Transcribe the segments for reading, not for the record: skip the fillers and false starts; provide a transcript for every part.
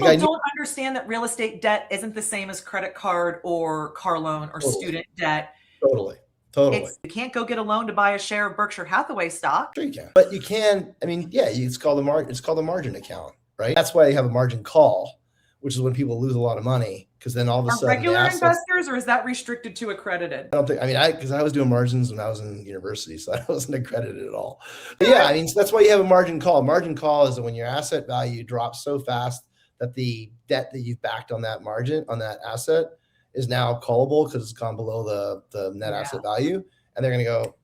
people don't understand that real estate debt isn't the same as credit card or car loan or student debt. Totally. You can't go get a loan to buy a share of Berkshire Hathaway stock. Sure you can, but you can. I mean, yeah, it's called a margin account, right? That's why you have a margin call, which is when people lose a lot of money because then all of a sudden regular investors, or is that restricted to accredited? I don't think. I mean, because I was doing margins when I was in university, so I wasn't accredited at all. But yeah, I mean, so that's why you have a margin call. Margin call is when your asset value drops so fast that the debt that you've backed on that margin on that asset is now callable because it's gone below the net asset value, and they're going to go,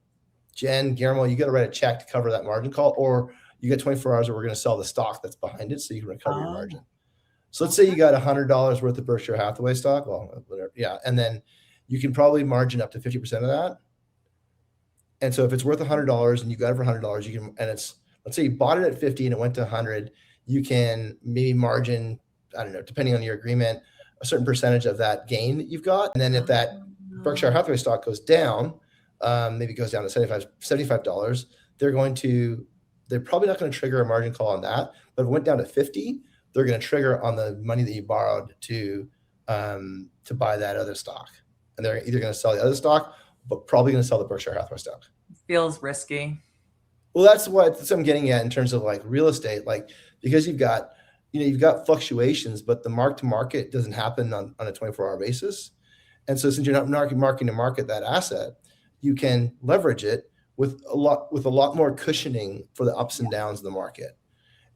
Jen, Guillermo, you got to write a check to cover that margin call, or you get 24 hours where we're going to sell the stock that's behind it so you can recover your margin. So let's say you got $100 worth of Berkshire Hathaway stock. Well, whatever. Yeah. And then you can probably margin up to 50% of that. And so if it's worth $100 and you got it for $100, you can, and it's, let's say you bought it at 50 and it went to 100, you can maybe margin, I don't know, depending on your agreement, a certain percentage of that gain that you've got. And then if that Berkshire Hathaway stock goes down, maybe goes down to $75, they're probably not going to trigger a margin call on that. But if it went down to 50, they're going to trigger on the money that you borrowed to buy that other stock. And they're either going to sell the other stock, but probably going to sell the Berkshire Hathaway stock. Feels risky. Well, that's what I'm getting at in terms of like real estate, like because you've got fluctuations, but the mark to market doesn't happen on a 24-hour basis. And so since you're not marking to market that asset, you can leverage it with a lot more cushioning for the ups and downs of the market.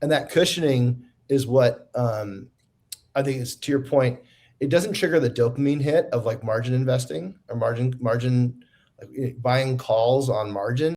And that cushioning is what I think is, to your point, it doesn't trigger the dopamine hit of like margin investing or margin like buying calls on margin.